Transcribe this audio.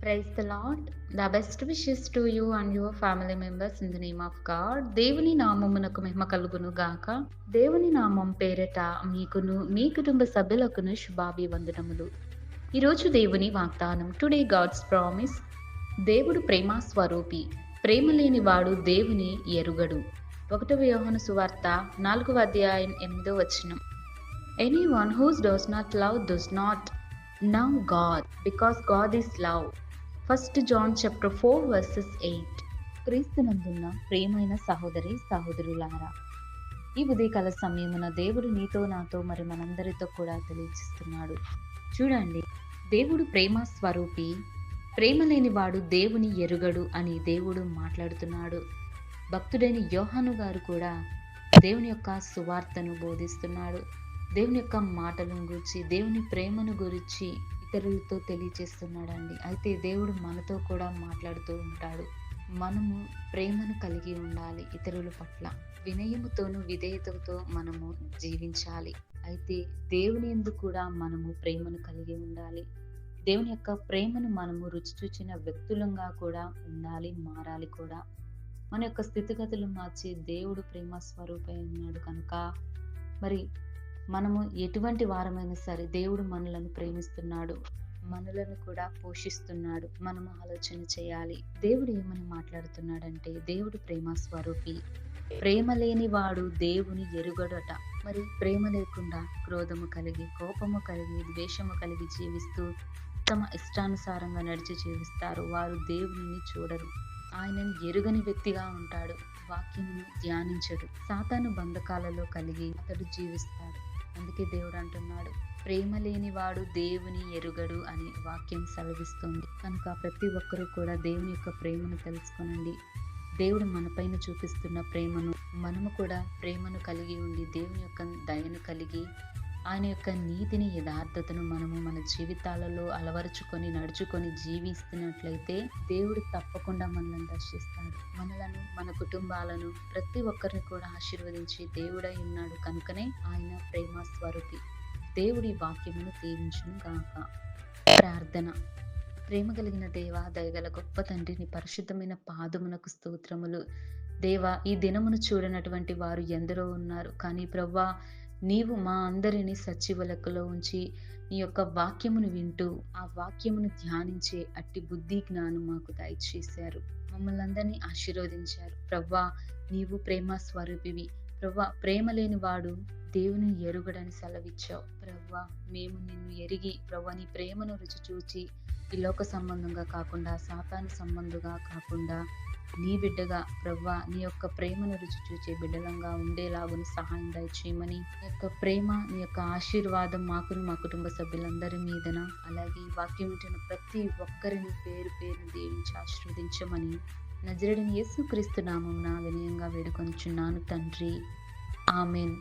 Praise the Lord. The best wishes to you and your family members in the name of God. దేవుని నామమునకు మహిమ కలుగును గాక. దేవుని నామం పేరట మీకును మీ కుటుంబ సభ్యులకును శుభాభివందనములు. ఈరోజు దేవుని వాగ్దానం. Today God's promise. దేవుడు ప్రేమ స్వరూపి. ప్రేమ లేని వాడు దేవుని ఎరుగడు. 1 యోహాను సువార్త 4వ అధ్యాయం 8వ వచనం. Anyone who does not love does not know God, because God is love. 1 John chapter 4 verses 8. క్రీస్తునందున్న ప్రియమైన సహోదరి సహోదరులారా, ఈ ఉదయకాల సమయమున దేవుడు నీతో నాతో మరి మనందరితో కూడా తెలియజేస్తున్నాడు. చూడండి, దేవుడు ప్రేమ స్వరూపి. ప్రేమ లేని వాడు దేవుని ఎరుగడు అని దేవుడు మాట్లాడుతున్నాడు. భక్తుడైన యోహాను గారు కూడా దేవుని యొక్క సువార్తను బోధిస్తున్నాడు. దేవుని యొక్క మాటలను గురించి, దేవుని ప్రేమను గురించి ఇతరులతో తెలియజేస్తున్నాడండి. అయితే దేవుడు మనతో కూడా మాట్లాడుతూ ఉంటాడు. మనము ప్రేమను కలిగి ఉండాలి. ఇతరుల పట్ల వినయముతోను విధేయతతో మనము జీవించాలి. అయితే దేవుని యందు కూడా మనము ప్రేమను కలిగి ఉండాలి. దేవుని యొక్క ప్రేమను మనము రుచి చూచిన వ్యక్తులంగా కూడా ఉండాలి, మారాలి కూడా. మన యొక్క స్థితిగతులు మార్చి దేవుడు ప్రేమ స్వరూపై ఉన్నాడు కనుక మరి మనము ఎటువంటి వారమైనా సరే దేవుడు మనలను ప్రేమిస్తున్నాడు, మనలను కూడా పోషిస్తున్నాడు. మనము ఆలోచన చేయాలి. దేవుడు ఏమని మాట్లాడుతున్నాడంటే, దేవుడు ప్రేమ స్వరూపి. ప్రేమ లేని వాడు దేవుని ఎరుగడట. మరి ప్రేమ లేకుండా క్రోధము కలిగి, కోపము కలిగి, ద్వేషము కలిగి జీవిస్తూ తమ ఇష్టానుసారంగా నడిచి జీవిస్తారు. వారు దేవుని చూడరు. ఆయనను ఎరుగని వ్యక్తిగా ఉంటాడు. వాక్యమును ధ్యానించడు. సాతాను బంధకాలలో కలిగి అతడు జీవిస్తాడు. అందుకే దేవుడు అంటున్నాడు, ప్రేమ లేని వాడు దేవుని ఎరుగడు అని వాక్యం సెలవిస్తుంది. కనుక ప్రతి ఒక్కరూ కూడా దేవుని యొక్క ప్రేమను తెలుసుకోనండి. దేవుడు మనపైన చూపిస్తున్న ప్రేమను మనము కూడా ప్రేమను కలిగి ఉండి, దేవుని యొక్క దయను కలిగి, ఆయన యొక్క నీతిని, యథార్థతను మనము మన జీవితాలలో అలవరుచుకొని నడుచుకొని జీవిస్తున్నట్లయితే దేవుడు తప్పకుండా మనల్ని దర్శిస్తాడు. మనలను, మన కుటుంబాలను, ప్రతి ఒక్కరిని కూడా ఆశీర్వదించి దేవుడై ఉన్నాడు కనుకనే ఆయన ప్రేమ స్వరూపి. దేవుడి వాక్యమును దీవించును గాక. ప్రార్థన. ప్రేమ కలిగిన దేవా, దయగల గొప్ప తండ్రి, నీ పరిశుద్ధమైన పాదమునకు స్తోత్రములు. దేవా, ఈ దినమును చూడనటువంటి వారు ఎందరో ఉన్నారు. కానీ ప్రభువా, నీవు మా అందరినీ సజీవ లెక్కలో ఉంచి నీ యొక్క వాక్యమును వింటూ ఆ వాక్యమును ధ్యానించే అట్టి బుద్ధి జ్ఞానం మాకు దయచేశారు. మమ్మల్ని అందరినీ ఆశీర్వదించారు. ప్రవ్వా, నీవు ప్రేమ స్వరూపివి. ప్రవ్వా, ప్రేమ లేని వాడు దేవుని ఎరుగడని సెలవిచ్చావు. ప్రవ్వా, మేము నిన్ను ఎరిగి ప్రవ్వా నీ ప్రేమను రుచి చూచి ఈ లోక సంబంధంగా కాకుండా, సాతాను సంబంధంగా కాకుండా, నీ బిడ్డగా ప్రవ్వా నీ యొక్క ప్రేమను రుచి చూచే బిడ్డలంగా ఉండేలాగుని సహాయం దయచేయమని, నీ యొక్క ప్రేమ, నీ యొక్క ఆశీర్వాదం మాకును మా కుటుంబ సభ్యులందరి మీదన, అలాగే వాక్యం వింటున్న ప్రతి ఒక్కరిని పేరు పేరు దీవించి ఆశీర్వదించమని నజరేయుడైన యేసుక్రీస్తు నామమున వినయంగా వేడుకొనుచున్నాను తండ్రి. ఆమేన్.